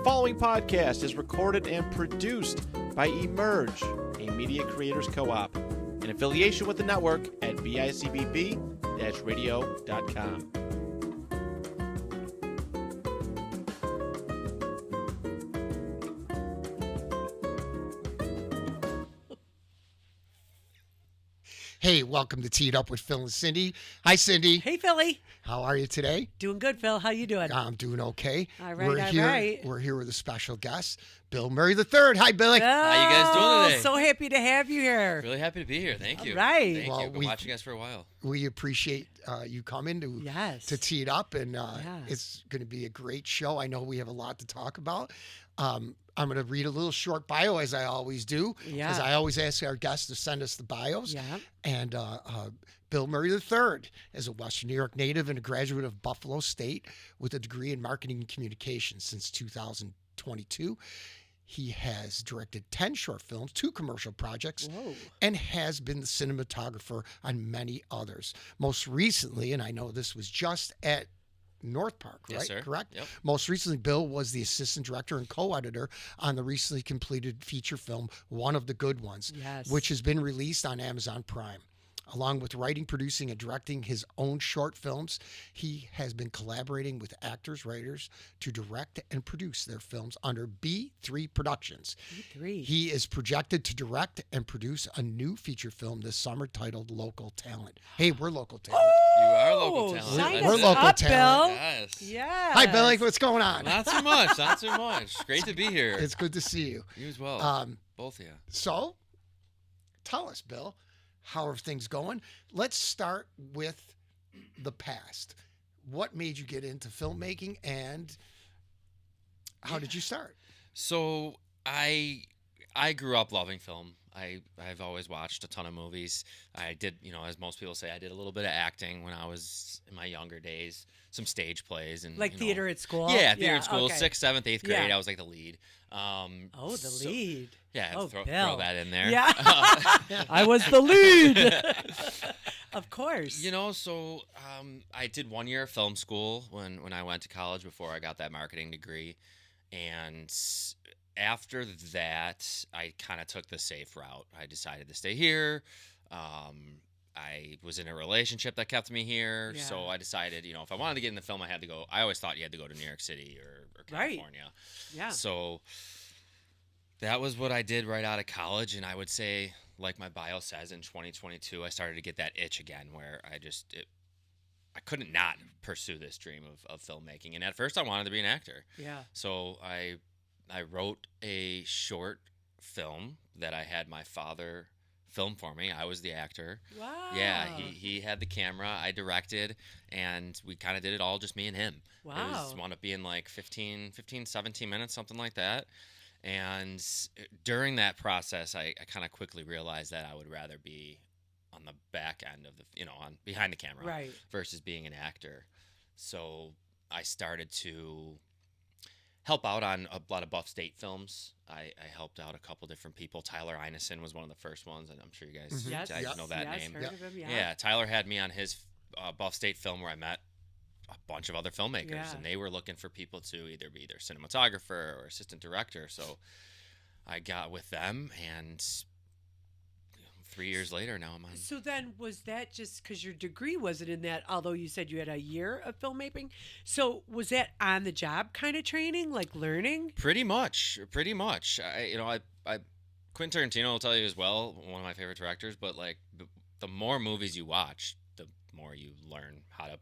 following podcast is recorded and produced by Emerge, a media creators co-op, in affiliation with the network at bicbb-radio.com. Hey, welcome to Tee It Up with Phil and Cindy. Hi, Cindy. Hey, Philly. How are you today? Doing good, Phil. How you doing? I'm doing okay. All right, We're here with a special guest, Bill Murray III. Hi, Billy. How you guys doing today? So happy to have you here. Really happy to be here. Thank you. All right. Thank Well, you. Been watching you guys for a while. We appreciate you coming to Tee It Up, and it's going to be a great show. I know we have a lot to talk about. I'm going to read a little short bio, as I always do, because I always ask our guests to send us the bios. Yeah. And Bill Murray III is a Western New York native and a graduate of Buffalo State with a degree in marketing and communications since 2022. He has directed 10 short films, 2 commercial projects, and has been the cinematographer on many others. Most recently, and I know this was just at North Park, right? Yes, sir. Correct? Yep. Most recently, Bill was the assistant director and co-editor on the recently completed feature film, One of the Good Ones, which has been released on Amazon Prime. Along with writing, producing, and directing his own short films, he has been collaborating with actors, writers to direct and produce their films under B3 Productions. B3. He is projected to direct and produce a new feature film this summer titled Local Talent. Hey, we're local talent. You are local talent. Sign We're us local up, talent. Bill. Yes. Yes. Hi, Billy. What's going on? Not too much. Not too much. Great to be here. It's good to see you. You as well. Both of you. So, tell us, Bill, how are things going? Let's start with the past. What made you get into filmmaking, and how did you start? So I grew up loving film. I've always watched a ton of movies. I did, as most people say, I did a little bit of acting when I was in my younger days, some stage plays and Theater at school? Yeah, theater at school, okay. 6th, 7th, 8th grade. Yeah. I was like the lead. The lead. Yeah, throw Bill. that in there. Yeah. I was the lead. Of course. So I did 1 year of film school when I went to college before I got that marketing degree. And after that, I kind of took the safe route. I decided to stay here. I was in a relationship that kept me here. Yeah. So I decided, if I wanted to get in the film, I had to go. I always thought you had to go to New York City or California. Right. Yeah. So that was what I did right out of college. And I would say, like my bio says, in 2022, I started to get that itch again where I couldn't not pursue this dream of filmmaking. And at first I wanted to be an actor. Yeah. So I wrote a short film that I had my father film for me. I was the actor. Wow. Yeah, he had the camera, I directed, and we kind of did it all just me and him. Wow. It was wound up being like 15, 17 minutes, something like that. And during that process, I kind of quickly realized that I would rather be on the back end of the, on behind the camera versus being an actor. So I started to help out on a lot of Buff State films. I helped out a couple different people. Tyler Einison was one of the first ones, and I'm sure you guys, know that name. Heard of him, Yeah, Tyler had me on his Buff State film where I met a bunch of other filmmakers, and they were looking for people to either be their cinematographer or assistant director. So I got with them, and 3 years later, now I'm on. So then, was that just because your degree wasn't in that? Although you said you had a year of filmmaking, so was that on the job kind of training, like learning? Pretty much. I Quentin Tarantino will tell you as well, one of my favorite directors. But like, the more movies you watch, the more you learn how to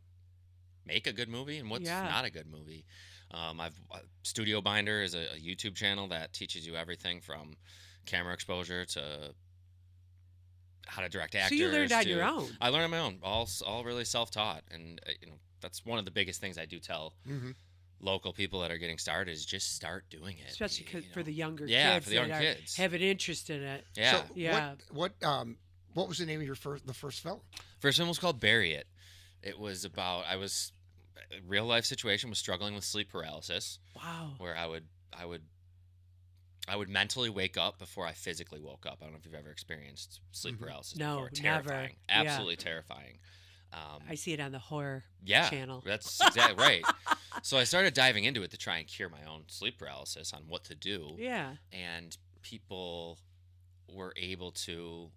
make a good movie and what's not a good movie. Studio Binder is a YouTube channel that teaches you everything from camera exposure to how to direct actors. So you learned on your own. I learned on my own, all really self-taught, and that's one of the biggest things I do tell local people that are getting started is just start doing it. Especially for the younger kids. Yeah, for the young kids. Have an interest in it. Yeah. So what was the name of the first film? First film was called Bury It. It was about a real life situation, was struggling with sleep paralysis. Wow. Where I would mentally wake up before I physically woke up. I don't know if you've ever experienced sleep paralysis before. Never. Terrifying. Absolutely terrifying. I see it on the horror Yeah, channel. that's exactly right. So I started diving into it to try and cure my own sleep paralysis on what to do. Yeah. And people were able to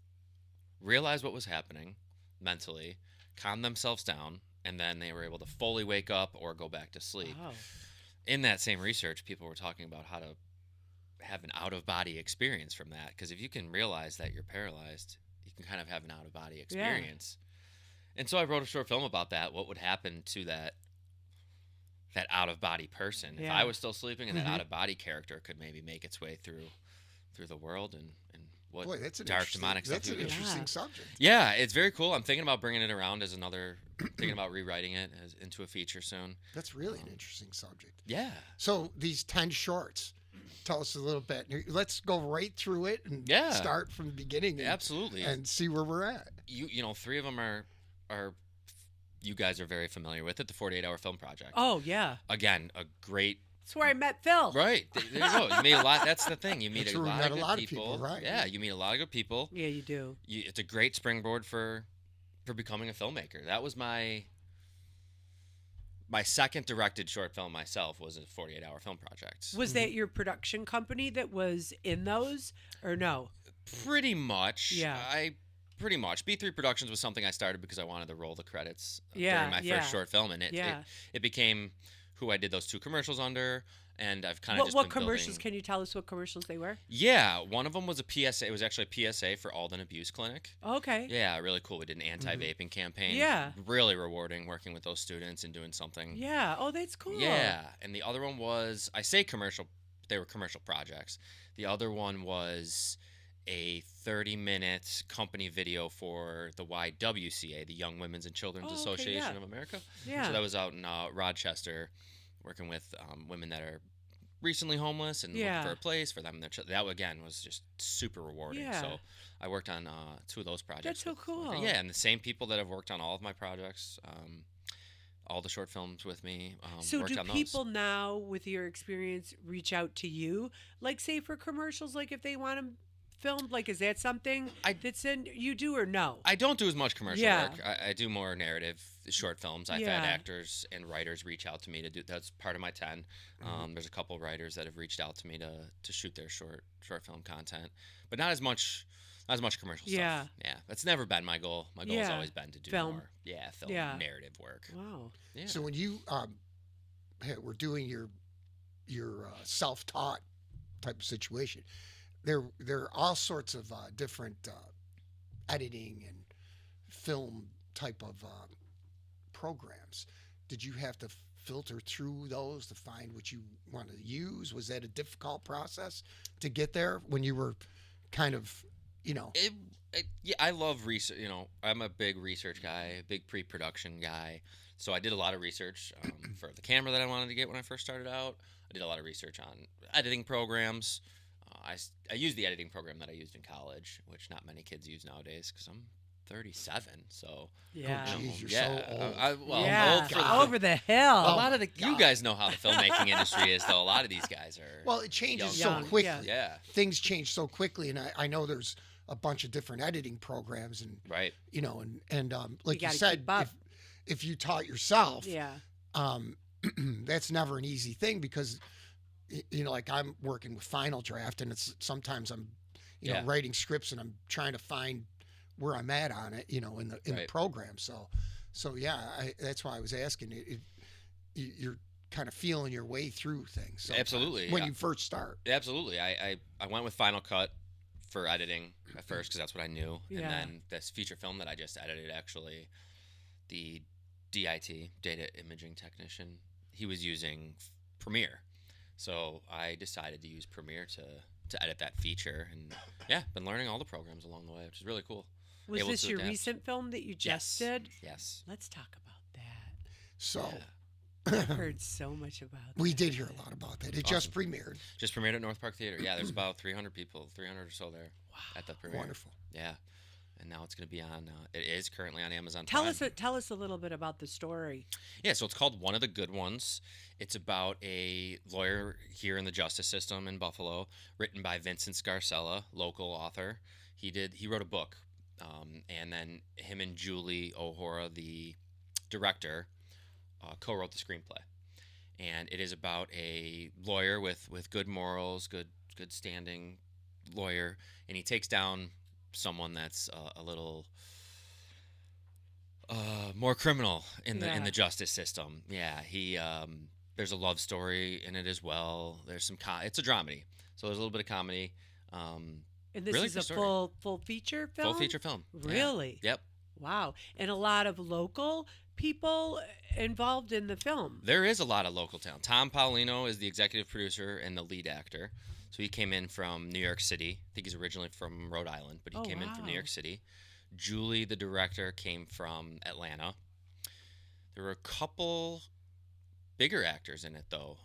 realize what was happening mentally, calm themselves down, and then they were able to fully wake up or go back to sleep. Oh. In that same research, people were talking about how to have an out-of-body experience from that, because if you can realize that you're paralyzed, you can kind of have an out-of-body experience. And so I wrote a short film about that. What would happen to that out-of-body person if I was still sleeping, and that out-of-body character could maybe make its way through the world, and what Boy, that's an dark interesting, demonic stuff that's he an would do. interesting subject. Yeah, it's very cool. I'm thinking about bringing it around as another, thinking about rewriting it into a feature soon. That's really an interesting subject. Yeah. So these 10 shorts, tell us a little bit. Let's go right through it and Yeah. start from the beginning and, Absolutely. and see where we're at. You know, 3 of them are you guys are very familiar with it, the 48-hour film project. Oh, yeah. Again, a great That's where I met Phil. right. There you go. You meet a lot. That's the thing. You meet That's a where we lot met of a good lot of people. people, right. Yeah, you meet a lot of good people. Yeah, you do. It's a great springboard for becoming a filmmaker. That was my second directed short film myself was a 48-hour film project. Was that your production company that was in those, or no? Pretty much. Yeah. Pretty much. B3 Productions was something I started because I wanted to roll the credits Yeah, during my yeah. first short film, and Yeah. it became who I did those 2 commercials under, and I've kind of just What been commercials? building- Can you tell us what commercials they were? Yeah, one of them was a PSA. It was actually a PSA for Alden Abuse Clinic. Okay. Yeah, really cool. We did an anti-vaping campaign. Yeah. Really rewarding working with those students and doing something. Yeah. Oh, that's cool. Yeah, and the other one was, I say commercial, they were commercial projects. The other one was a 30-minute company video for the YWCA, the Young Women's and Children's Oh, okay, Association yeah. of America. Yeah. So that was out in Rochester, working with women that are recently homeless and Yeah. looking for a place for them and their children. That, again, was just super rewarding. Yeah. So I worked on 2 of those projects. That's so with- cool. Yeah, and the same people that have worked on all of my projects, all the short films with me, So worked do on people those. now, with your experience, reach out to you, like say for commercials, like if they want them filmed? Like, is that something that's in you do or no? I don't do as much commercial Yeah. work. I do more narrative short films. I've Yeah. had actors and writers reach out to me to do. That's part of my 10. There's a couple writers that have reached out to me to shoot their short film content, but not as much commercial Yeah. stuff. Yeah, that's never been my goal. My goal has Yeah. always been to do Film. more. Yeah, film Yeah. narrative work. Wow. Yeah. So when you were doing your self-taught type of situation, there are all sorts of different editing and film type of programs. Did you have to filter through those to find what you wanted to use? Was that a difficult process to get there when you were kind of, Yeah, I love research. I'm a big research guy, a big pre-production guy. So I did a lot of research for the camera that I wanted to get when I first started out. I did a lot of research on editing programs. I used the editing program that I used in college, which not many kids use nowadays because I'm 37. So Yeah. Oh, geez, you're yeah, so old. I'm yeah. old for Over the hill. a lot of the. God. You guys know how the filmmaking industry is, though. A lot of these guys are. well, it changes Young, so quickly. yeah. yeah, Things change so quickly, and I know there's a bunch of different editing programs, and right. and like you gotta said, keep up. if you taught yourself, Yeah. that's never an easy thing because like I'm working with Final Draft, and it's sometimes I'm Yeah. writing scripts and I'm trying to find where I'm at on it, in the Right. program. So yeah, that's why I was asking. You're kind of feeling your way through things. sometimes Absolutely, when yeah. you first start. Absolutely. I went with Final Cut for editing at first because that's what I knew. Yeah. And then this feature film that I just edited, actually, the DIT, data imaging technician, he was using Premiere. So I decided to use Premiere to edit that feature. And yeah, been learning all the programs along the way, which is really cool. Was Able this to your adapt. recent film that you just Yes. did? Yes. Let's talk about that. So Yeah. I've heard so much about we that. did hear a lot about that. It just premiered. Just premiered at North Park Theater. Yeah, there's about 300 people, 300 or so there at the premiere. Wonderful. Yeah. And now it's going to be on, it is currently on Amazon Tell Prime. tell us a little bit about the story. Yeah, so it's called One of the Good Ones. It's about a lawyer here in the justice system in Buffalo, written by Vincent Scarcella, local author. He wrote a book And then him and Julie O'Hora, the director, co-wrote the screenplay. And it is about a lawyer with good morals, good standing lawyer, and he takes down someone that's a little more criminal in the justice system. Yeah, he there's a love story in it as well. There's some it's a dramedy, so there's a little bit of comedy. And this really is good a story. full feature film. Full feature film. Yeah. Really? Yep. Wow. And a lot of local people involved in the film. There is a lot of local talent. Tom Paulino is the executive producer and the lead actor. So he came in from New York City. I think he's originally from Rhode Island, but he came in from New wow. York City. Julie, the director, came from Atlanta. There were a couple bigger actors in it, though,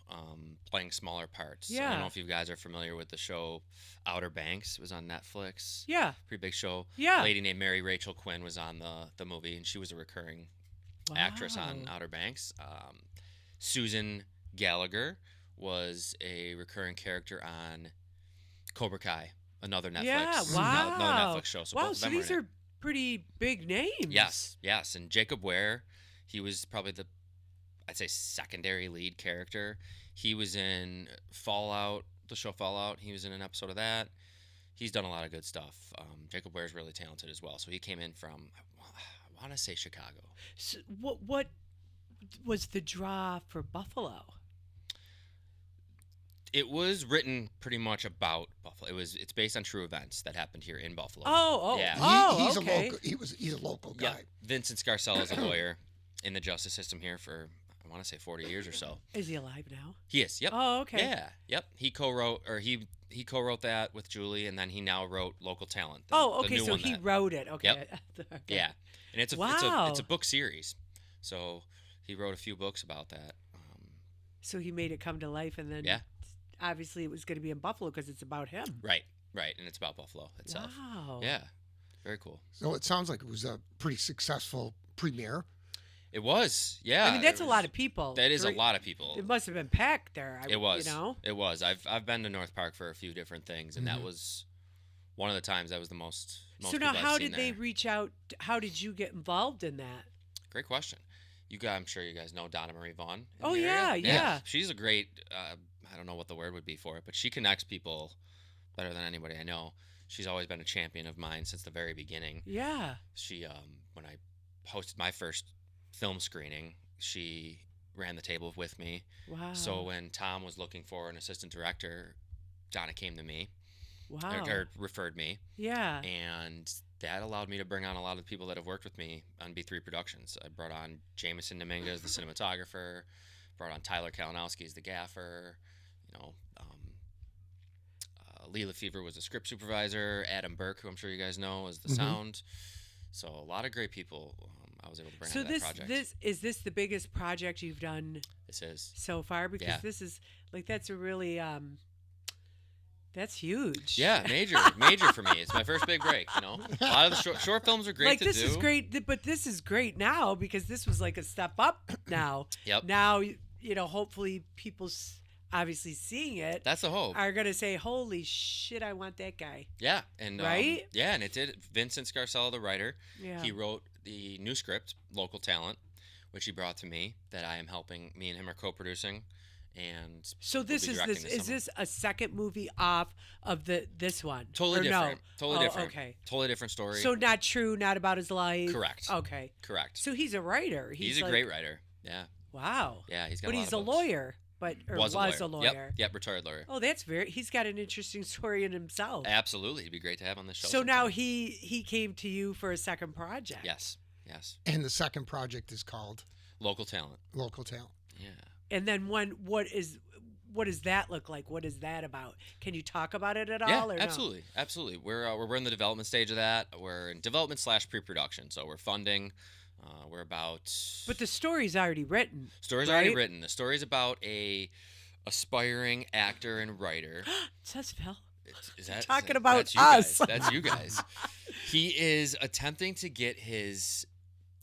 playing smaller parts. I Yeah. don't know if you guys are familiar with the show Outer Banks. It was on Netflix. Yeah. Pretty big show. Yeah. A lady named Mary Rachel Quinn was on the movie, and she was a recurring actress on Wow. Outer Banks. Susan Gallagher was a recurring character on Cobra Kai, another Netflix, Yeah, wow. another Netflix show. So wow, both of so them these were in it. are pretty big names. Yes. And Jacob Ware, he was probably I'd say secondary lead character. He was in Fallout, the show Fallout. He was in an episode of that. He's done a lot of good stuff. Jacob Ware is really talented as well. So he came in from, I want to say Chicago. So what was the draw for Buffalo? It was written pretty much about Buffalo. It's based on true events that happened here in Buffalo. Oh, Yeah. He's okay. a local. He's a local guy. Yeah. Vincent Scarcella is a lawyer in the justice system here for, I want to say 40 years or so. Is he alive now? He is. Yep. Oh, okay. Yeah. Yep. He co-wrote that with Julie, and then he now wrote Local Talent. Oh, the okay. new So one he that- wrote it. Okay. Yep. Okay. Yeah. And it's Wow. a book series. So he wrote a few books about that. So he made it come to life, and then Yeah. obviously it was going to be in Buffalo because it's about him. Right. And it's about Buffalo itself. Wow. Yeah. Very cool. So it sounds like it was a pretty successful premiere. It was. Yeah. I mean, that's it a was- lot of people. That is a right? lot of people. It must have been packed there. It was. You know. It was. I've been to North Park for a few different things, and that was one of the times that was the most. So now, people I've how seen did they there. reach out? How did you get involved in that? Great question. I'm sure you guys know Donna Marie Vaughn. in Oh, the area. yeah, yeah. She's a great. I don't know what the word would be for it, but she connects people better than anybody I know. She's always been a champion of mine since the very beginning. Yeah. She, when I hosted my first film screening, she ran the table with me. Wow. So when Tom was looking for an assistant director, Donna came to me Wow. or referred me, Yeah. and that allowed me to bring on a lot of the people that have worked with me on B3 Productions. I brought on Jameson Dominguez, the cinematographer, brought on Tyler Kalinowski as the gaffer, Lee Lefevre was the script supervisor, Adam Burke, who I'm sure you guys know, is the sound. So a lot of great people I was able to bring So on to that project. is this the biggest project you've done This is. so far? Because Yeah. this is like that's a really that's huge. Yeah, major for me. It's my first big break, A lot of the short films are great Like to this do. is great, but this is great now because this was like a step up now. Yep. Now hopefully people obviously seeing it That's the hope. are gonna say, "Holy shit, I want that guy." Yeah, and Right? yeah, and it did. Vincent Scarcella, the writer, Yeah. he wrote the new script, Local Talent, which he brought to me. That I am helping. Me and him are co-producing, and So we'll this be is directing this is summer. this a second movie off of this one? Totally Or different. No? Totally Oh, different. Okay. Totally different story. So not true, not about his life. Correct. Okay. Correct. So he's a writer. He's a like, great writer. Yeah. Wow. Yeah. He's got. But a lot he's of a books. lawyer. Or was a lawyer. Yep. Retired lawyer. Oh, that's he's got an interesting story in himself. Absolutely. He'd be great to have on the show. So now sometime. he came to you for a second project. Yes. And the second project is called Local Talent. Local Talent. Yeah. And then what does that look like? What is that about? Can you talk about it at Yeah, all? Or no? absolutely. We're in the development stage of that. We're in development / pre-production. So we're funding. We're about. But the story's already written. Story's right? already written. The story's about a aspiring actor and writer. It says Phil. Talking about that's you us. Guys. That's you guys. He is attempting to get his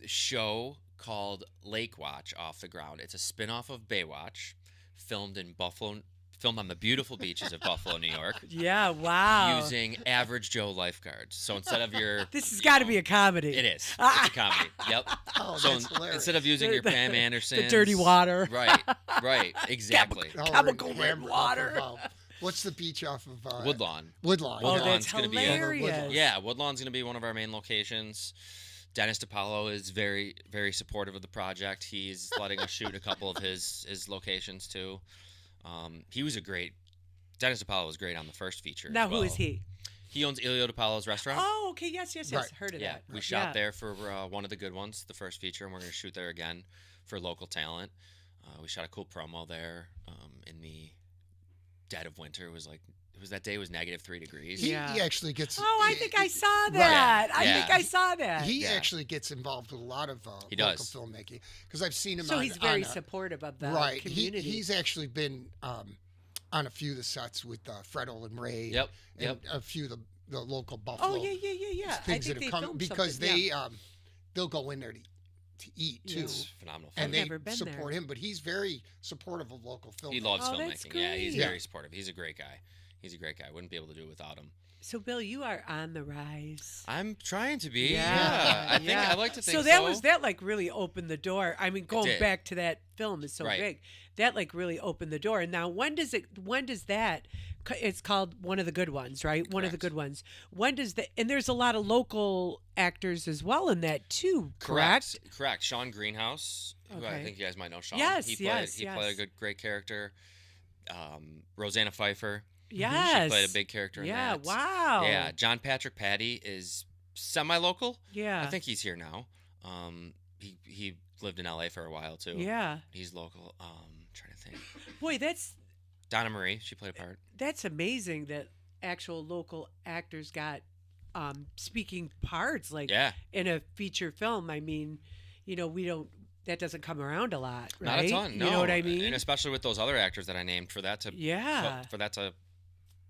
show called Lake Watch off the ground. It's a spin-off of Baywatch, filmed in Buffalo, filmed on the beautiful beaches of Buffalo, New York, Yeah, wow. using average Joe lifeguards. So instead of your, This has you got to know, be a comedy. It is. It's a comedy. Yep. Oh, So that's hilarious. instead of using your Pam Anderson, dirty water. right, exactly. Oh, chemical we're red off of, water. what's the beach off of Woodlawn. Woodlawn. Oh, yeah. that's Woodlawn's gonna be hilarious. Yeah, Woodlawn's going to be one of our main locations. Dennis DiPaolo is very, very supportive of the project. He's letting us shoot a couple of his locations too. He was Dennis DiPaolo was great on the first feature. Now, as well. who is he? He owns Ilio DiPaolo's restaurant. Oh, okay. Yes. Right. Heard of Yeah, that. we shot there for one of the good ones, the first feature, and we're going to shoot there again for local talent. We shot a cool promo there in the dead of winter. It was that day was -3 degrees. He Yeah. actually gets. Oh, I think I saw that. I Yeah. think I saw that. He Yeah. actually gets involved with a lot of He local does. filmmaking because I've seen him. So on, he's very on, supportive of the right. community. He's actually been on a few of the sets with Fred Olin Ray. Yep, And yep. a few of the local Buffalo. Oh yeah. I Things think that they have come filmed because something, they yeah. they'll go in there to eat too. Yeah. Phenomenal. And I've they never been support there. him, but he's very supportive of local filmmaking. He loves Oh, that's filmmaking. Yeah, he's great. very supportive. He's a great guy. Wouldn't be able to do it without him. So Bill, you are on the rise. I'm trying to be. Yeah, I think I like to think so. That like really opened the door. I mean, going did. back to that film is so Right. big. That like really opened the door. And now when does that? It's called One of the Good Ones, right? One of the Correct. Good Ones. When does that? And there's a lot of local actors as well in that too. Correct. Correct. Sean Greenhouse, who I Okay. think you guys might know. Sean. Yes, He yes, played a great character. Rosanna Pfeiffer. Yes. She played a big character in Yeah. that. Wow. Yeah. John Patrick Patty is semi-local. Yeah. I think he's here now. He lived in LA for a while too. Yeah. He's local. Trying to think. Boy, that's Donna Marie, she played a part. amazing that actual local actors got speaking parts like Yeah. in a feature film. I mean, that doesn't come around a lot, right? Not a ton. No. You know what I mean? And especially with those other actors that I named, for that to Yeah.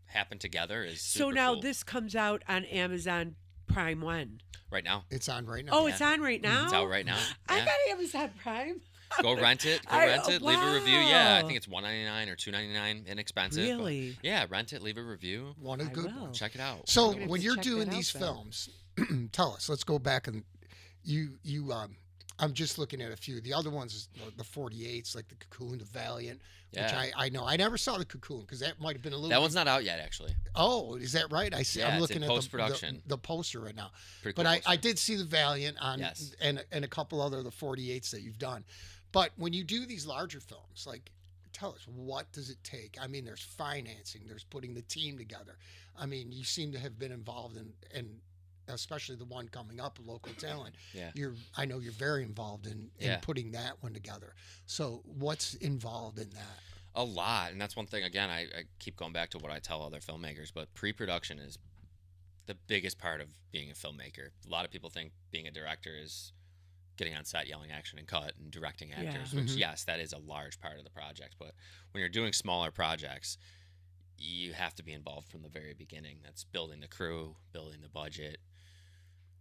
happen together is So super now cool. this comes out on Amazon Prime when? right now. It's on right now. Oh, it's on right now. It's out right now. I Yeah. got Amazon Prime. Go rent it. Leave a review. Yeah, I think it's $1.99 or $2.99, inexpensive. but Really? yeah, rent it. Leave a review. One of the I good will. ones. Check it out. So I'm gonna have when to you're check doing that out these then. films, tell us. Let's go back and you I'm just looking at a few. The other ones, the 48s, like the Cocoon, the Valiant, which Yeah. I know. I never saw the Cocoon because that might have been a little. That one's not out yet, actually. Oh, is that right? I see. Yeah, I'm it's looking in at post-production. the poster right now. Pretty But cool I poster. did see the Valiant on Yes. and a couple other the 48s that you've done. But when you do these larger films, like tell us, what does it take? I mean, there's financing, there's putting the team together. I mean, you seem to have been involved in especially the one coming up, local talent. Yeah. I know you're very involved in Yeah. putting that one together. So what's involved in that? A lot, and that's one thing. Again, I keep going back to what I tell other filmmakers, but pre-production is the biggest part of being a filmmaker. A lot of people think being a director is getting on set, yelling action and cut, and directing actors, which Mhm. yes, that is a large part of the project. But when you're doing smaller projects, you have to be involved from the very beginning. That's building the crew, building the budget.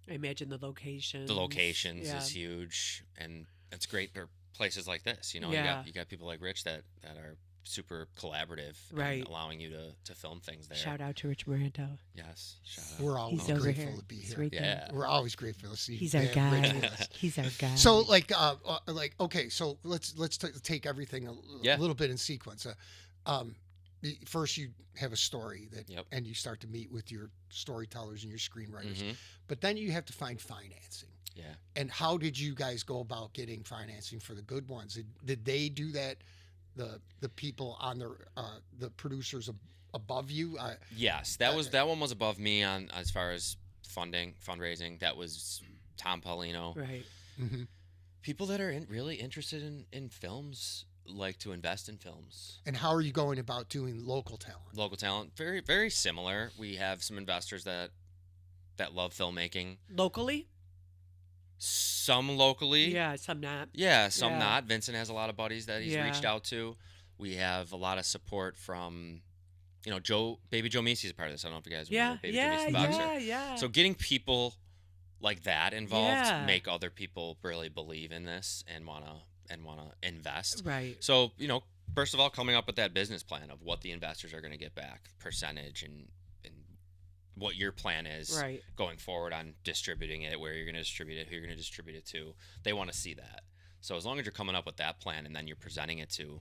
I imagine the locations. The locations Yeah. is huge, and it's great for places like this. You know, Yeah. you got people like Rich that are super collaborative, Right. and allowing you to film things there. Shout out to Rich Moranto. Yes, shout out. We're always He's over grateful here. to be He's here. right there. Yeah. We're always grateful to see He's our Rich guy. with us. He's our guy. So like okay, so let's take everything a Yeah. little bit in sequence. First you have a story that Yep. and you start to meet with your storytellers and your screenwriters. Mhm. But then you have to find financing. Yeah. And how did you guys go about getting financing for the good ones? Did they do that? The people on the producers above you? Yes, that one was above me on as far as fundraising. That was Tom Paulino. right. Mhm. People that are really interested in films like to invest in films. And how are you going about doing local talent? Local talent, very very similar. We have some investors that love filmmaking. Locally? Some locally. Yeah, some not. Yeah, some Yeah. not. Vincent has a lot of buddies that he's Yeah. reached out to. We have a lot of support from, Baby Joe Macy's a part of this. I don't know if you guys Yeah, remember Baby Joe Macy's, the boxer. yeah. So getting people like that involved Yeah. make other people really believe in this and wanna invest. Right. So first of all, coming up with that business plan of what the investors are going to get back, percentage, and what your plan is Right. going forward on distributing it, where you're going to distribute it, who you're going to distribute it to. They want to see that. So as long as you're coming up with that plan and then you're presenting it to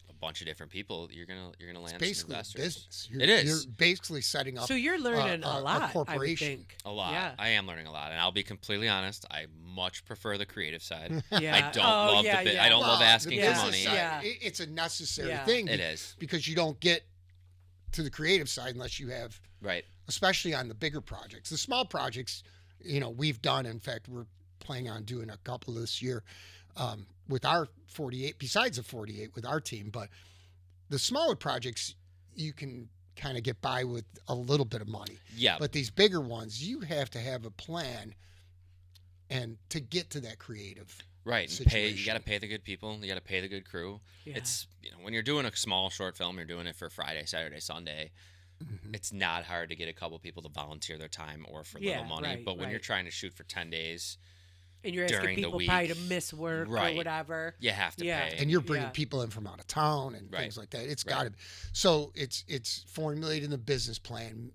a bunch of different people, you're gonna land some Basically, a investors. business. It is. You're basically setting up. So you're learning a a lot, I would corporation. think. A lot. Yeah. I am learning a lot, and I'll be completely honest. I much prefer the creative side. Yeah. I don't Oh, love yeah, the bit. yeah. I don't love Well, asking the for business money. side, Yeah. It's a necessary Yeah. thing. It is. Because you don't get to the creative side unless you have, Right. especially on the bigger projects. The small projects, we've done. In fact, we're planning on doing a couple this year with our 48, besides the 48 with our team. But the smaller projects, you can kind of get by with a little bit of money. Yeah. But these bigger ones, you have to have a plan and to get to that creative. Right. And you situation. got to pay the good people. You got to pay the good crew. Yeah. It's, when you're doing a small short film, you're doing it for Friday, Saturday, Sunday. Mhm. It's not hard to get a couple people to volunteer their time or for Yeah, little money. right, But when you're right. trying to shoot for 10 days, And you're asking during the people probably to week. miss work or Right. whatever. you have to Yeah. pay. And you're bringing Yeah. people in from out of town and Right. things like that. It's Right. got to. So it's formulating the business plan,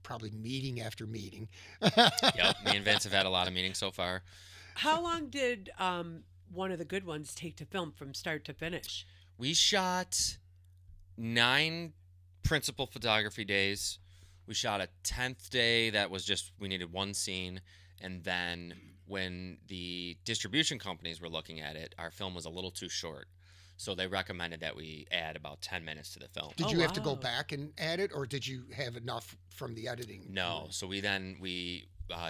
probably meeting after meeting. Yep. Me and Vince have had a lot of meetings so far. How long did one of the good ones take to film from start to finish? We shot 9 principal photography days. We shot a 10th day that was just, we needed one scene. And then when the distribution companies were looking at it, our film was a little too short. So they recommended that we add about 10 minutes to the film. Did Oh, you have to go wow. back and add it, or did you have enough from the editing? No. So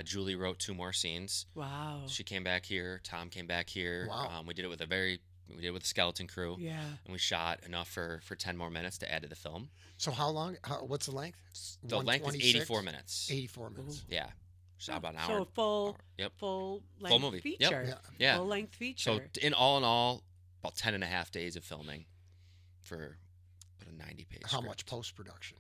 Julie wrote 2 more scenes. Wow. She came back here. Tom came back here. Wow. We did it with a skeleton crew. Yeah. And we shot enough for 10 more minutes to add to the film. So how long? What's the length? The length is 126? 84 minutes. 84 minutes. Yeah. Shot about an hour. So a full, Yep. full length movie. Yep. feature. Yeah. Yeah. Full length feature. So in all, about 10 and a half days of filming for about a 90-page How much post production?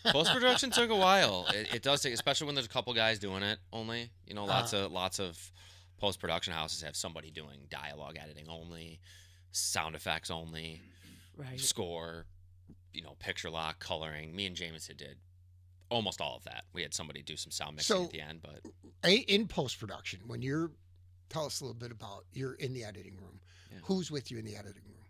Post-production took a while. It does take, especially when there's a couple guys doing it only. Lots of post-production houses have somebody doing dialogue editing only, sound effects only, right. score, picture lock, coloring. Me and Jameson did almost all of that. We had somebody do some sound mixing So- at the end, but In post production, when tell us a little bit about you're in the editing room. Yeah. Who's with you in the editing room?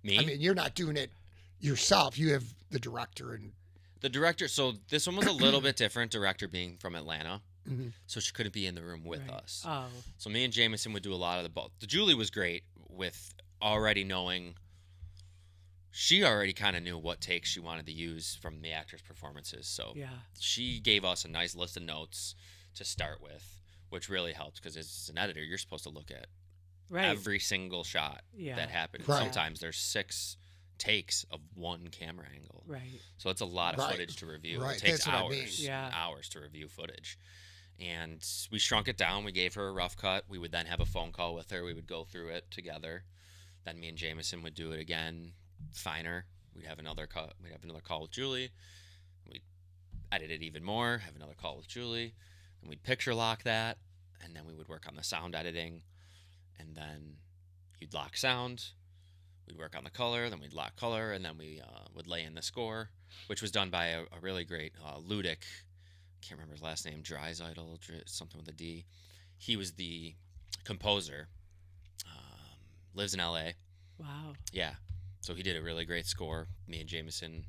me, I mean, you're not doing it yourself. You have the director and. the director. So this one was a little bit different. Director being from Atlanta, Mhm. so she couldn't be in the room with Right. us. Oh. So me and Jameson would do a lot of the both. The Julie was great with already knowing. She already kind of knew what takes she wanted to use from the actors' performances. So Yeah. she gave us a nice list of notes to start with, which really helped because as an editor, you're supposed to look at Right. every single shot Yeah. that happened. Right. Sometimes there's 6 takes of one camera angle. Right. So it's a lot of Right. footage to review. Right, It takes that's what I hours, mean. Yeah. hours to review footage. And we shrunk it down. We gave her a rough cut. We would then have a phone call with her. We would go through it together. Then me and Jameson would do it again, finer. We'd have another cut. We'd have another call with Julie. We'd edit it even more. Have another call with Julie, and we'd picture lock that. And then we would work on the sound editing, and then you'd lock sound. We'd work on the color, then we'd lock color, and then we would lay in the score, which was done by a really great Ludic. Can't remember his last name. Drysidle, something with a D. He was the composer. Lives in LA. Wow. Yeah. So he did a really great score. Me and Jameson.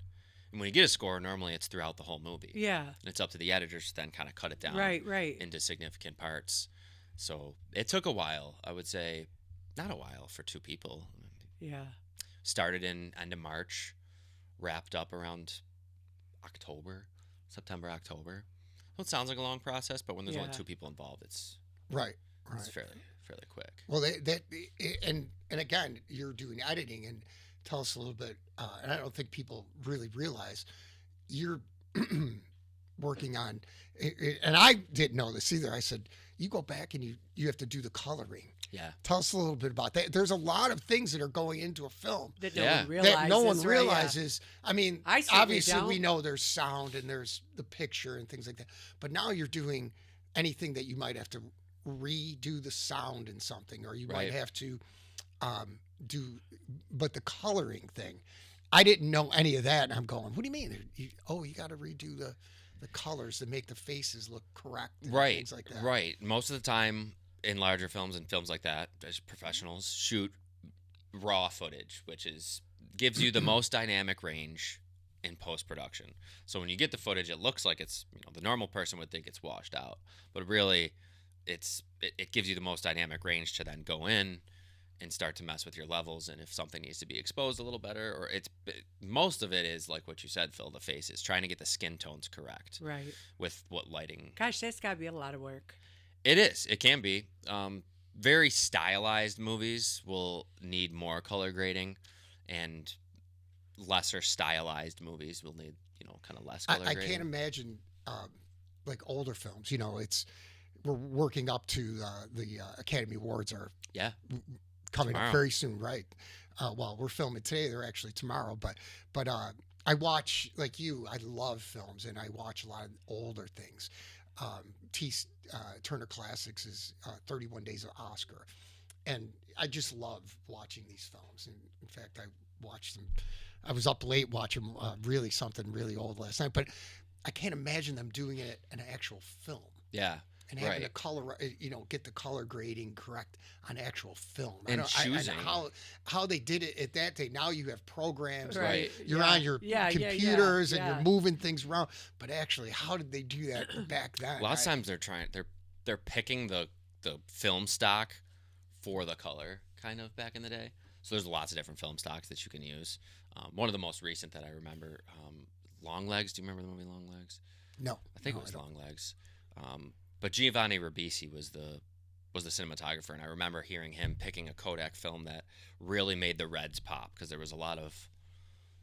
And when you get a score, normally it's throughout the whole movie. Yeah. And it's up to the editors to then kind of cut it down Right. Right. into significant parts. So it took a while. I would say not a while for 2 people. Yeah. Started in end of March, wrapped up around September, October. So it sounds like a long process, but when there's only Yeah. 2 people involved, it's Right. fairly quick. Well, and again, you're doing editing, and tell us a little bit. And I don't think people really realize you're working on. And I didn't know this either. I said you go back and you have to do the coloring. Yeah. Tell us a little bit about that. There's a lot of things that are going into a film That no Yeah. one realizes. that no one right, yeah. realizes. I mean, I certainly obviously we don't. know there's sound and there's the picture and things like that. But now you're doing anything that you might have to redo the sound in something, or you might Right. have to do, but the coloring thing, I didn't know any of that. And I'm going, what do you mean? You got to redo the colors to make the faces look correct. And Right. Things like that. Right. Most of the time in larger films and films like that, as professionals shoot raw footage, which gives you the most dynamic range in post production. So when you get the footage, it looks like it's, the normal person would think it's washed out, but really, it gives you the most dynamic range to then go in and start to mess with your levels, and if something needs to be exposed a little better, or most of it is like what you said, Phil, the faces, trying to get the skin tones correct Right. with what lighting. Gosh, that's got to be a lot of work. It is. It can be. Very stylized movies will need more color grading, and lesser stylized movies will need, kind of less color I grading. can't imagine like older films. We're working up to the Academy Awards are Yeah. coming Tomorrow. up very soon, right? Well, we're filming today. They're actually tomorrow, but I watch, like you. I love films, and I watch a lot of older things. Turner Classics is 31 Days of Oscar, and I just love watching these films. And in fact, I watched them. I was up late watching something really old last night, but I can't imagine them doing it in an actual film. Yeah. And having Right. the color, get the color grading correct on actual film. And I choosing. how they did it at that day. Now you have programs. Right. You're Yeah. on your Yeah, yeah, computers yeah, and yeah. you're moving things around. But actually, how did they do that back then? A lot of times they're picking the film stock for the color, kind of, back in the day. So there's lots of different film stocks that you can use. One of the most recent that I remember, Longlegs. Do you remember the movie Longlegs? No. I think no, it was don't. Longlegs. But Giovanni Ribisi was the cinematographer, and I remember hearing him picking a Kodak film that really made the reds pop, because there was a lot of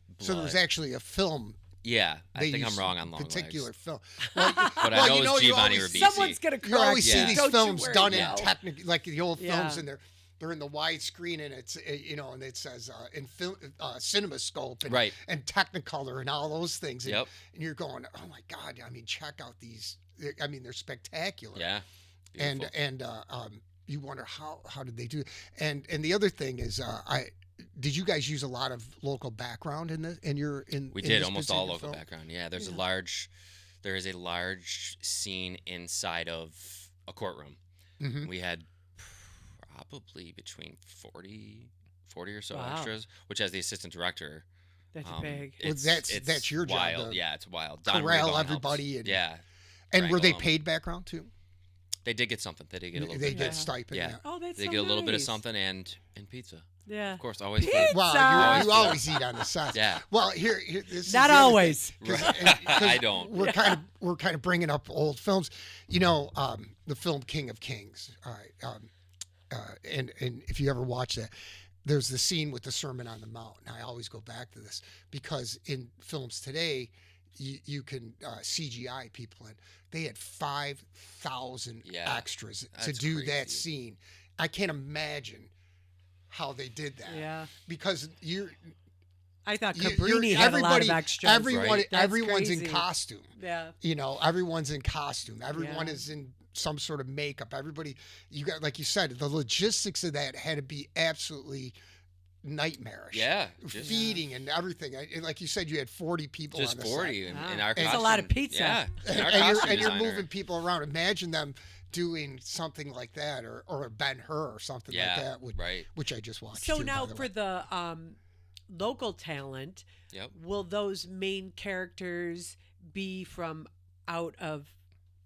blood. So there was actually a film. Yeah, I They think I'm used wrong on Longlegs. particular film. Well, But well, I know you it's know, you Giovanni always- Ribisi. Someone's going to correct You always see Yeah. these Don't you films worry done now. in technical, like the old films, Yeah. and they're in the widescreen, and it's and it says in film CinemaScope and, Right. and Technicolor and all those things. And, Yep. and you're going, oh my God! I mean, check out these. I mean, they're spectacular. Yeah. Beautiful. And you wonder how did they do it? And the other thing is, did you guys use a lot of local background in We in did this almost all particular local film? background. Yeah, there is a large scene inside of a courtroom. Mhm. We had probably between 40 or so Wow. extras, which, as the assistant director, That's big. Well, that's your job, wild. to Yeah, it's wild. Don corral Regan helps. everybody and- yeah, And were they Wrangle 'em. paid background too? they did get something. They did get a little They bit. get Yeah. stipend. Yeah. Oh, that's They so get a little bit of nice. something and pizza. Yeah. Of course, always Pizza! food. Wow, Always you food. always eat on the side. Yeah. Well, here this is Not the other always. thing, 'cause- Right. 'cause I don't. We're kind of bringing up old films. The film King of Kings. All right. And if you ever watch that, there's the scene with the Sermon on the Mount. And I always go back to this because in films today, you can CGI people in. They had 5,000 Yeah, extras to that's do that crazy. scene. I can't imagine how they did that. Yeah. Because I thought you- Cabrini had a lot of extras. Everyone, Right. That's everyone's in crazy. costume. Yeah. Everyone's in costume. Everyone Yeah. is in some sort of makeup. Everybody, you got, like you said, the logistics of that had to be absolutely nightmarish. Yeah, just, Feeding and everything. Like you said, you had 40 people just on the 40 set. in, Wow. in our That's costume. a lot of pizza. Yeah, and our And costume you're designer. moving people around. Imagine them doing something like that, or a Ben Hur or something Yeah, like that, right. which I just watched. So too, now by the for way. the local talent, Yep. will those main characters be from out of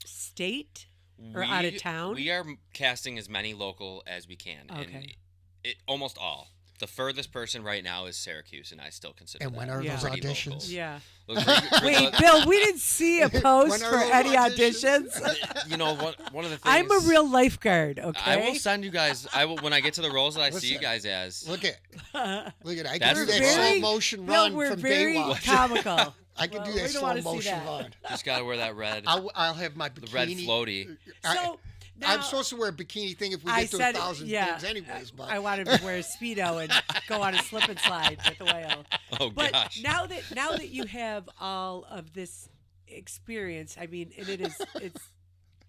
state or out of town? We are casting as many local as we can. Okay. And almost all. The furthest person right now is Syracuse, and I still consider And that when are Yeah. those pretty auditions? local. Yeah. Look, Wait, Bill, we didn't see a post When are for those any auditions? auditions. you know, one of the things. I'm a real lifeguard, okay? I will send you guys. I will when I get to the roles that I see you Listen, guys as. Look at I That's can do that very- slow motion Bill, run we're from very Baywatch. comical. I can Well, do we that don't slow wanna see motion that. run. Just gotta wear that red, I'll have my the red bikini. floaty. So I'm now- supposed to wear a bikini thing if we I get to said, 1,000 yeah, things anyways. But I wanted to wear a Speedo and go on a slip and slide with the whale. Oh But gosh. now that you have all of this experience, I mean, and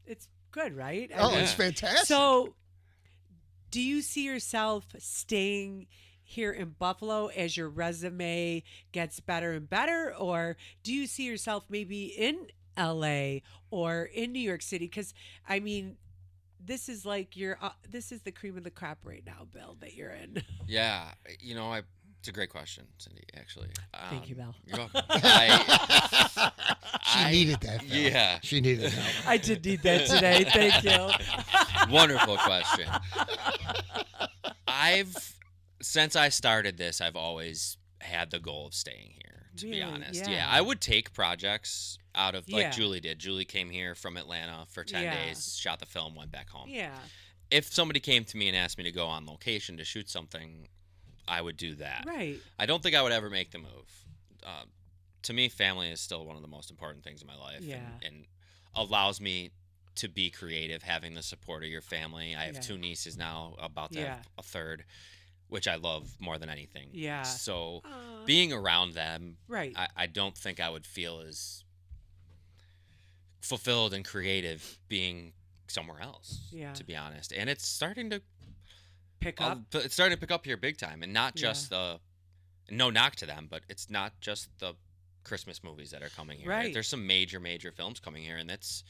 it's good, right? I oh, mean, it's fantastic. so do you see yourself staying here in Buffalo as your resume gets better and better, or do you see yourself maybe in LA or in New York City? Because I mean, this is like this is the cream of the crop right now, Bill, that you're in. Yeah, it's a great question, Cindy. Actually, Thank you, Bill. You're welcome. She needed that. Phil. Yeah. She needed that. I did need that today. Thank you. Wonderful question. Since I started this, I've always had the goal of staying here, to be Really? honest. Yeah. I would take projects out of, like Yeah. Julie did. Julie came here from Atlanta for 10 Yeah. days, shot the film, went back home. Yeah. If somebody came to me and asked me to go on location to shoot something, I would do that. Right. I don't think I would ever make the move. To me, family is still one of the most important things in my life, Yeah. and allows me to be creative, having the support of your family. I have Yeah. 2 nieces now, about to Yeah. have a third, which I love more than anything. Yeah. So Aw. being around them, Right. I don't think I would feel as fulfilled and creative being somewhere else, Yeah. to be honest. And it's starting to Pick up. it's starting to pick up here big time, and not just no knock to them, but it's not just the Christmas movies that are coming here. Right. There's some major films coming here, and it's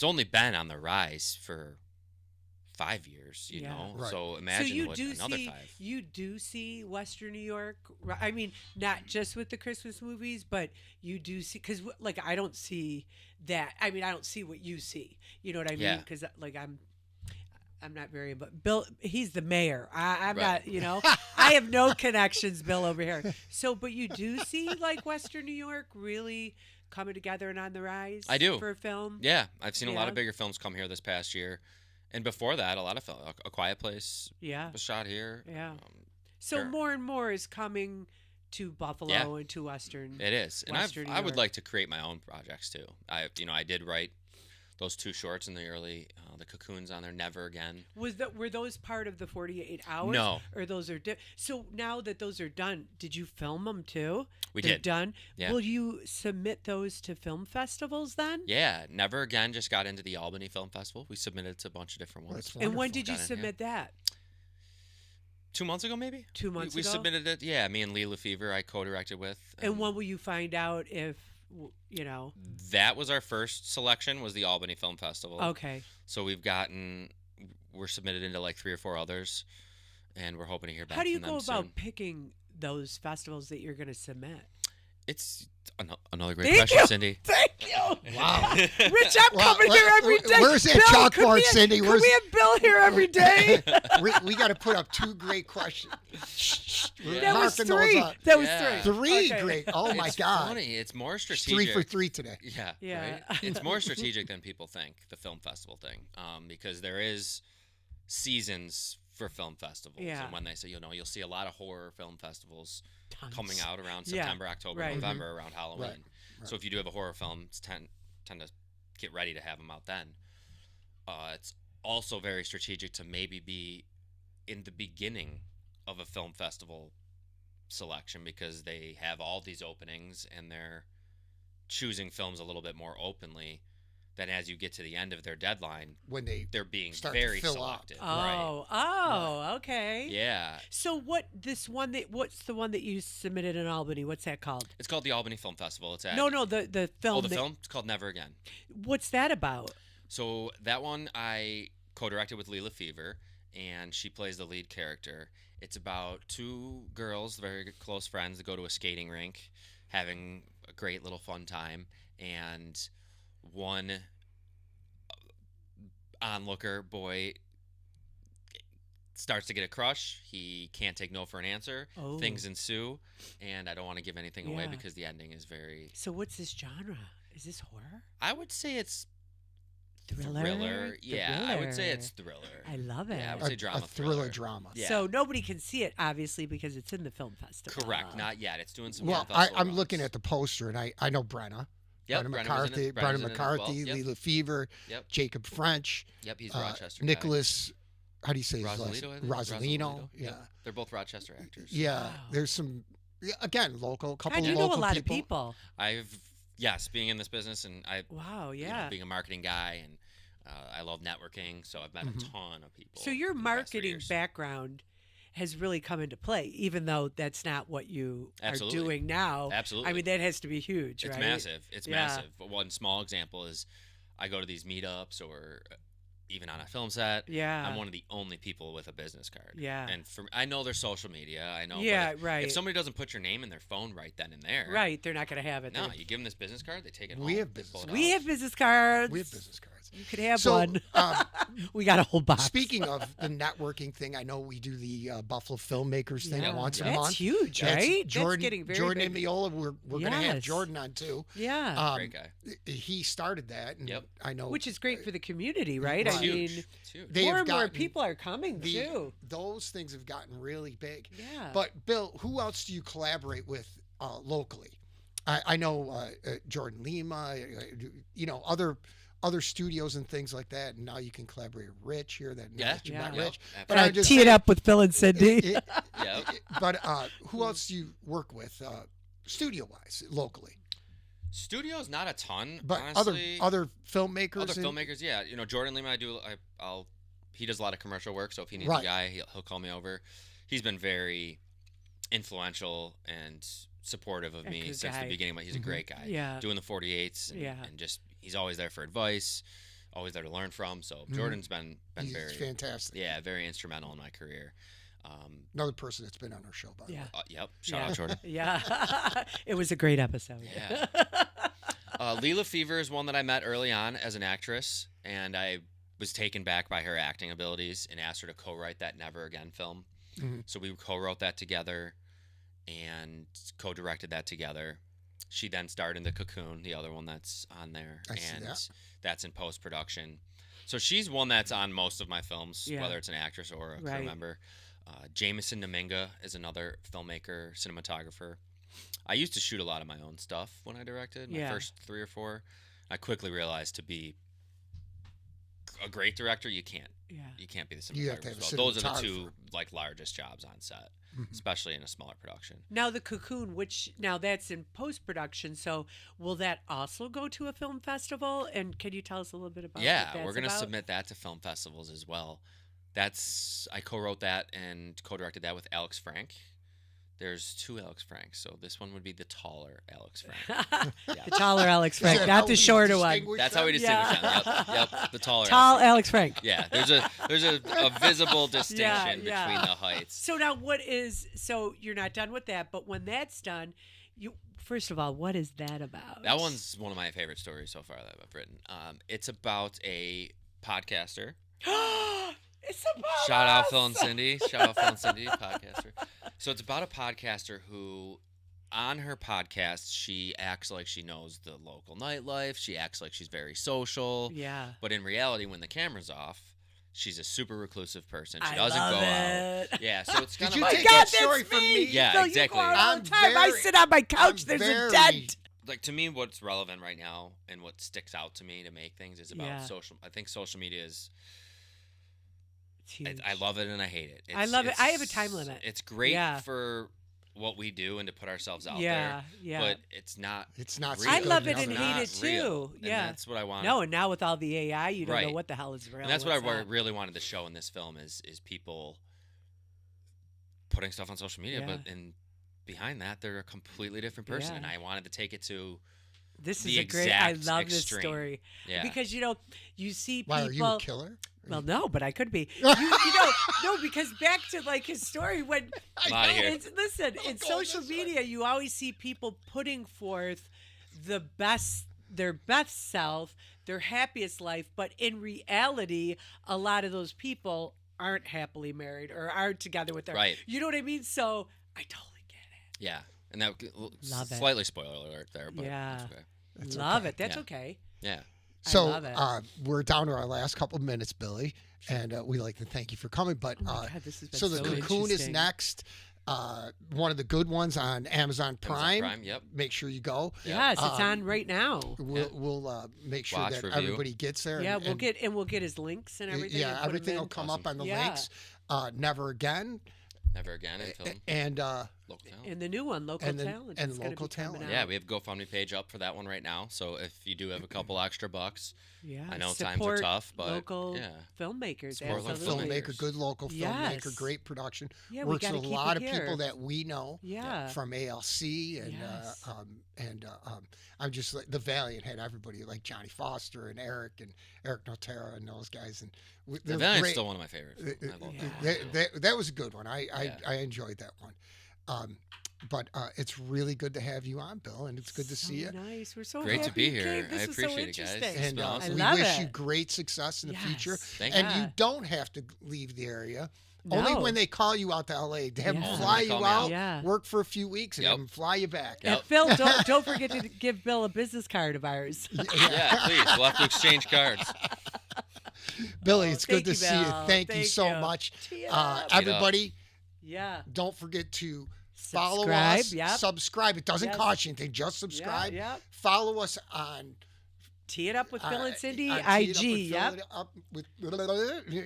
only been on the rise for 5 years, you Yeah. know. Right. So So imagine you what do another see 5. you do see Western New York. I mean, not just with the Christmas movies, but you do see, because like I don't see that. I mean, I don't see what you see. You know what I mean? Yeah. Because like I'm not very, but Bill, he's the mayor. I'm Right. not, I have no connections, Bill, over here. So, but you do see like Western New York really coming together and on the rise. I do. For film. Yeah, I've seen a lot Yeah. of bigger films come here this past year, and before that, a lot of film. A Quiet Place Yeah. was shot here. Yeah. So Sure. more and more is coming to Buffalo Yeah. and to Western. It is, and Western New I would York. like to create my own projects too. I did write those 2 shorts in the early, the Cocoons on there, Never Again. Were those part of the 48 hours? No. Or those are so now that those are done, did you film them too? We They're did. done. Yeah. Will you submit those to film festivals then? Yeah, Never Again just got into the Albany Film Festival. We submitted to a bunch of different ones. That's And when Wonderful. did you Got in, yeah. submit that? 2 months ago, maybe. 2 months we ago? submitted it. Yeah, me and Lee Lefevre, I co-directed with. And when will you find out if that was our first selection, was the Albany Film Festival. Okay. So we're submitted into like 3 or 4 others, and we're hoping to hear back How do you from them go about soon. picking those festivals that you're going to submit? It's another great Thank question, you. Cindy. Thank you. Wow. Rich, I'm Well, coming here every day. where's that Bill, could chalkboard, we- Cindy? Could Where's- we have Bill here every day? we got to put up 2 great questions. We're That was marking those 3. up. That was Yeah. 3. 3 Okay. great. Oh my It's God. funny. It's more 3 strategic. for 3 today. Yeah. Yeah. Right? It's more strategic than people think, the film festival thing, because there is seasons for film festivals. Yeah. And when they say, you'll see a lot of horror film festivals Tons. coming out around Yeah. September, October, Right. November, around Halloween. Right. So if you do have a horror film, it's tend to get ready to have them out then. It's also very strategic to maybe be in the beginning of a film festival selection, because they have all these openings and they're choosing films a little bit more openly than as you get to the end of their deadline, When they they're being Start to very fill selective. Oh, okay. Yeah. So what's the one that you submitted in Albany? What's that called? It's called the Albany Film Festival. It's at No, the film. Oh, the that- film? It's called Never Again. What's that about? So that one I co-directed with Lee Lefevre, and she plays the lead character. It's about 2 girls, very close friends, that go to a skating rink, having a great little fun time, and one onlooker boy starts to get a crush. He can't take no for an answer. Oh. Things ensue, and I don't want to give anything away Yeah. because the ending is very... So what's this genre? Is this horror? I would say it's Thriller? Yeah, I would say it's thriller. I love it. Yeah, I would say drama, a thriller drama. Yeah. So nobody can see it, obviously, because it's in the film festival. Correct. Not yet. It's doing some. Well, film festival I'm looking runs. at the poster, and I know Brenna. Yep, Brenna Brenna was in McCarthy, it. Brenna Brenna's in it as well. McCarthy, Yep. Lee Lefevre, Yep. Jacob French, Yep. He's a Rochester. guy. Nicholas. How do you say his last? Rosalito. I think. Rosalino. Yeah, Yep. They're both Rochester actors. yeah. Wow. There's some, again, local, couple God, you local know a lot of people. Yes, being in this business, and Wow, you know, yeah. being a marketing guy, and I love networking, so I've met Mhm. a ton of people. So your in the past 3 marketing years. background has really come into play, even though that's not what you Absolutely. are doing now. Absolutely. I mean, that has to be huge, It's right? massive. It's Yeah. massive. But one small example is I go to these meetups or even on a film set. Yeah. I'm one of the only people with a business card. Yeah. And I know there's social media. I know. but Yeah, if, right. If somebody doesn't put your name in their phone right then and there. Right, they're not going to have it. No, They're- you give them this business card, they take it We home. have they business pull it we out. have business cards. We have business cards. You could have So, one. We got a whole box. Speaking of the networking thing, I know we do the Buffalo Filmmakers thing Yeah. once a That's month. huge, That's right? Jordan, That's getting very Jordan big. Amiola, we're going to have Yes. Jordan on too. Yeah. Great guy. He started that, and Yep. I know Which is great for the community, right? Right. I Huge. mean, It's huge. They more have and more gotten people are coming too. those things have gotten really big. Yeah. But Bill, who else do you collaborate with locally? I know Jordan Lima, other studios and things like that. And now you can collaborate with Rich here. That Yeah. that you Yeah. met Yep. Rich. Absolutely. But I'm just tee it saying- up with Phil and Cindy. Yep. But who else do you work with studio wise locally? Studios, not a ton. But honestly. other filmmakers. Other and- filmmakers, yeah. Jordan Lima, he does a lot of commercial work, so if he needs Right. a guy, he'll call me over. He's been very influential and supportive of A me good since guy. the beginning, but he's a great guy. Yeah. Doing the 48s and, Yeah. and just he's always there for advice, always there to learn from. So Jordan's been He's very fantastic. yeah, very instrumental in my career. Another person that's been on our show, by the way. Yeah. Yep. Shout out Jordan. Yeah. It was a great episode. Yeah. Leela Fever is one that I met early on as an actress, and I was taken back by her acting abilities and asked her to co-write that Never Again film. Mhm. So we co-wrote that together and co-directed that together. She then starred in The Cocoon, the other one that's on there, I see and that. that's in post-production. So she's one that's on most of my films, Yeah. whether it's an actress or a Right. crew member. Jameson Dominga is another filmmaker, cinematographer. I used to shoot a lot of my own stuff when I directed, my Yeah. first 3 or 4. I quickly realized to be a great director, you can't Yeah. be the cinematographer. You have to have a as well. Those are the two cinematographer. largest jobs on set, Mhm. especially in a smaller production. Now the Cocoon, which now that's in post production, so will that also go to a film festival? And can you tell us a little bit about? Yeah, what that's we're gonna about? submit that to film festivals as well. I co-wrote that and co-directed that with Alex Frank. There's 2 Alex Franks, so this one would be the taller Alex Frank. The taller Alex Is Frank, that not how the we shorter one. distinguish That's how we them? distinguish Yeah. them. Yep, the taller. Tall Alex Alex Frank. Frank. Yeah, there's a visible distinction yeah. between the heights. So now, so you're not done with that, but when that's done, you first of all, what is that about? That one's one of my favorite stories so far that I've written. It's about a podcaster. It's about Shout out us! Phil and Cindy. Shout out Phil and Cindy, podcaster. So it's about a podcaster who, on her podcast, she acts like she knows the local nightlife. She acts like she's very social. Yeah. But in reality, when the camera's off, she's a super reclusive person. She I doesn't love go out. it. Yeah, so it's kind Did of you like, take God, that that's story from me. me? Yeah, Phil, exactly. You go out all I'm the time. I very- sit on my couch. I'm There's a very- dent. like to me, what's relevant right now and what sticks out to me to make things is about Yeah. social. I think social media is. It's huge. I love it and I hate it. I love it. I have a time limit. It's great Yeah. for what we do and to put ourselves out Yeah, there. yeah. But it's not. It's not. real. I love good it and enough. hate It's it not real. too. And Yeah. that's what I want. No, and now with all the AI, you don't know Right. what the hell is real. And that's what I what's not. really wanted to show in this film is people putting stuff on social media, Yeah. but behind that they're a completely different person, Yeah. and I wanted to take it to This the is a great. I exact love extreme. this story yeah. because you see people. Why are you a killer? Well, no, but I could be. No, because back to like his story when I'm outta here. listen, in go social this way. media, you always see people putting forth their best self, their happiest life, but in reality, a lot of those people aren't happily married or aren't together with their. Right. You know what I mean? So I totally get it. Yeah, and that Love it. slightly spoiler alert there, but Yeah. it's okay. That's Love okay. it. That's Yeah. okay. Yeah. So love it. We're down to our last couple of minutes, Billy, and we like to thank you for coming. But Oh my God, this has been so the so Cocoon is interesting. next. One of the good ones on Amazon Prime. Prime, yep. Make sure you go. Yes, it's on right now. We'll make sure Watch, that review. everybody gets there. Yeah, and- we'll get his links and everything. and Yeah, put 'em everything in. will come Awesome. up on the Yeah. links. Never Again. Never again in film. And Local talent. And the new one, Local And then- Talent. and is gonna Local be coming Talent. Yeah, out. we have GoFundMe page up for that one right now. So if you do have a couple extra bucks, Yeah, I know times are support tough, but local yeah. filmmakers. Support local Absolutely. filmmaker, good local filmmaker, Yes. great production. Yeah, we Works gotta with a keep lot it of here. people that we know Yeah. from ALC and Yes. I'm just like the Valiant had everybody like Johnny Foster and Eric Notera and those guys and The they're Valiant's great. still one of my favorites. I love Yeah. that. That was a good one. I Yeah. enjoyed that one. But it's really good to have you on, Bill, and it's good to So see you. Nice. We're so Great to happy be you here. came. This I was so appreciate it, guys. interesting. It's And been awesome. I we love wish you it. great success in the future. Yes. Thank And you. you don't have to leave the area. Only No. when they call you out to LA. To have Yeah. them Only fly when they you call me out. out, Yeah. work for a few weeks, and Yep. have them fly you back. Yep. And Phil, don't forget to give Bill a business card of ours. Yeah, please. We'll have to exchange cards. Billy, it's good Thank to you, see you. Bill. Thank you Thank so you. much. Tee it up. Everybody, Yeah. don't forget to follow Subscribe, us. yep. Subscribe. It doesn't Yes. cost you anything. Just subscribe. Yep. Follow us on Tee it up with Phil and Cindy. on Tee It Up IG. with Phil Yep. and Up with-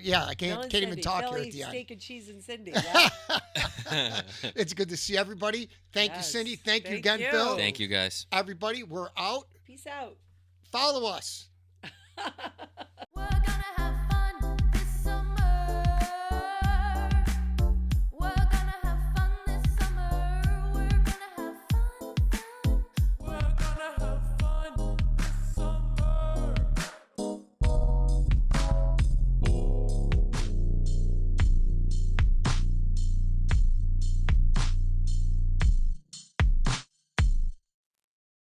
yeah, I Phil can't and even Cindy. talk Philly, here at the end. Steak and cheese and Cindy. Yep. It's good to see everybody. Thank you, Yes. Cindy. Thank you Thank again, you. Bill. Thank you, guys. Everybody, we're out. Peace out. Follow us.